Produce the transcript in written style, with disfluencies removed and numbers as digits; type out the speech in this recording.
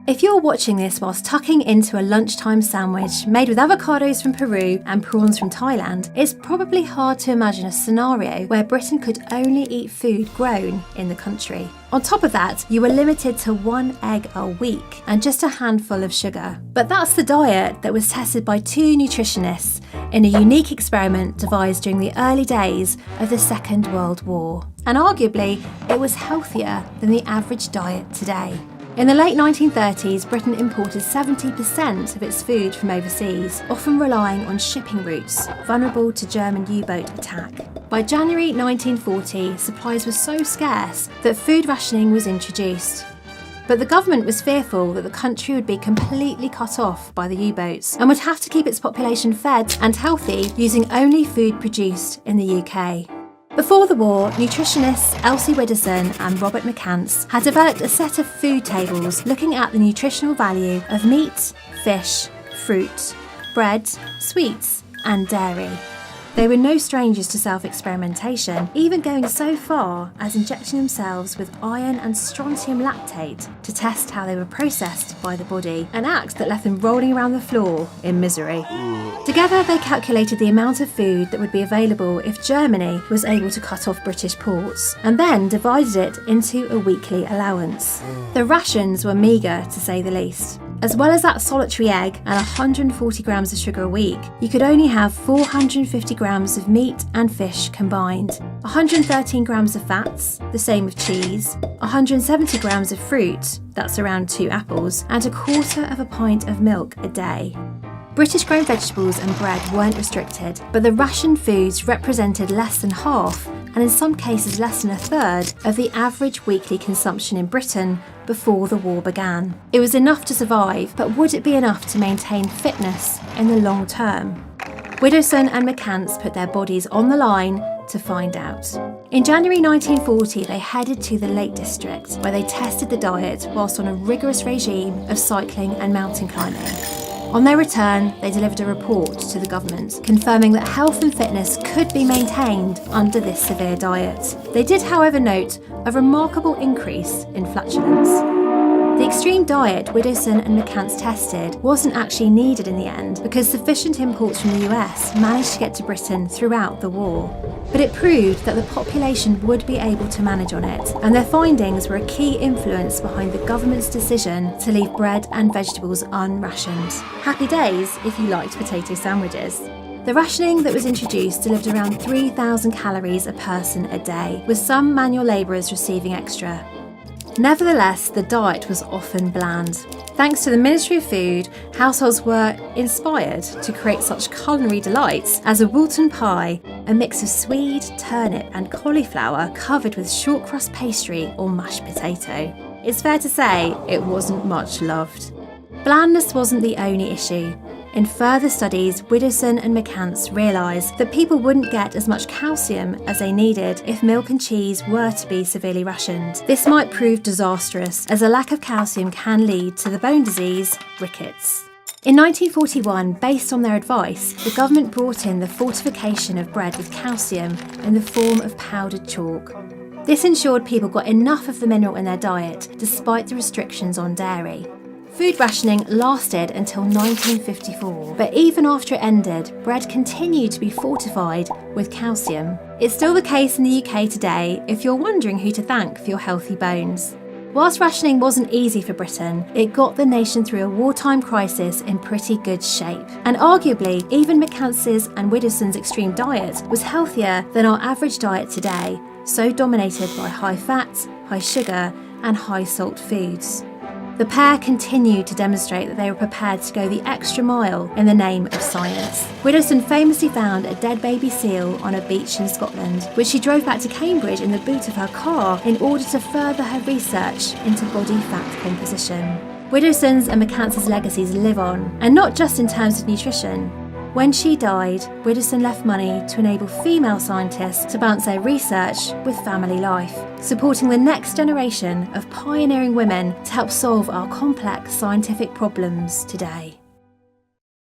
If you're watching this whilst tucking into a lunchtime sandwich made with avocados from Peru and prawns from Thailand, it's probably hard to imagine a scenario where Britain could only eat food grown in the country. On top of that, you were limited to 1 egg a week and just a handful of sugar. But that's the diet that was tested by 2 nutritionists in a unique experiment devised during the early days of the Second World War. And arguably, it was healthier than the average diet today. In the late 1930s, Britain imported 70% of its food from overseas, often relying on shipping routes, vulnerable to German U-boat attack. By January 1940, supplies were so scarce that food rationing was introduced. But the government was fearful that the country would be completely cut off by the U-boats and would have to keep its population fed and healthy using only food produced in the UK. Before the war, nutritionists Elsie Widdowson and Robert McCants had developed a set of food tables looking at the nutritional value of meat, fish, fruit, bread, sweets, and dairy. They were no strangers to self-experimentation, even going so far as injecting themselves with iron and strontium lactate to test how they were processed by the body, an act that left them rolling around the floor in misery. Together, they calculated the amount of food that would be available if Germany was able to cut off British ports, and then divided it into a weekly allowance. The rations were meagre, to say the least. As well as that solitary egg and 140 grams of sugar a week, you could only have 450 grams of meat and fish combined, 113 grams of fats, the same with cheese, 170 grams of fruit, that's around 2 apples, and 1/4 of a pint of milk a day. British-grown vegetables and bread weren't restricted, but the rationed foods represented less than half, and in some cases less than a third, of the average weekly consumption in Britain before the war began. It was enough to survive, but would it be enough to maintain fitness in the long term? Widdowson and McCants put their bodies on the line to find out. In January 1940, they headed to the Lake District, where they tested the diet whilst on a rigorous regime of cycling and mountain climbing. On their return, they delivered a report to the government, confirming that health and fitness could be maintained under this severe diet. They did, however, note a remarkable increase in flatulence. The extreme diet Widdowson and McCants tested wasn't actually needed in the end because sufficient imports from the US managed to get to Britain throughout the war. But it proved that the population would be able to manage on it, and their findings were a key influence behind the government's decision to leave bread and vegetables unrationed. Happy days if you liked potato sandwiches. The rationing that was introduced delivered around 3,000 calories a person a day, with some manual labourers receiving extra. Nevertheless, the diet was often bland. Thanks to the Ministry of Food, households were inspired to create such culinary delights as a Woolton pie, a mix of swede, turnip and cauliflower covered with short crust pastry or mashed potato. It's fair to say it wasn't much loved. Blandness wasn't the only issue. In further studies, Widdowson and McCants realised that people wouldn't get as much calcium as they needed if milk and cheese were to be severely rationed. This might prove disastrous, as a lack of calcium can lead to the bone disease, rickets. In 1941, based on their advice, the government brought in the fortification of bread with calcium in the form of powdered chalk. This ensured people got enough of the mineral in their diet, despite the restrictions on dairy. Food rationing lasted until 1954, but even after it ended, bread continued to be fortified with calcium. It's still the case in the UK today if you're wondering who to thank for your healthy bones. Whilst rationing wasn't easy for Britain, it got the nation through a wartime crisis in pretty good shape. And arguably, even McCants' and Widdowson's extreme diet was healthier than our average diet today, so dominated by high fat, high sugar, and high salt foods. The pair continued to demonstrate that they were prepared to go the extra mile in the name of science. Widdowson famously found a dead baby seal on a beach in Scotland, which she drove back to Cambridge in the boot of her car in order to further her research into body fat composition. Widdowson's and McCants' legacies live on, and not just in terms of nutrition. When she died, Widdowson left money to enable female scientists to balance their research with family life, supporting the next generation of pioneering women to help solve our complex scientific problems today.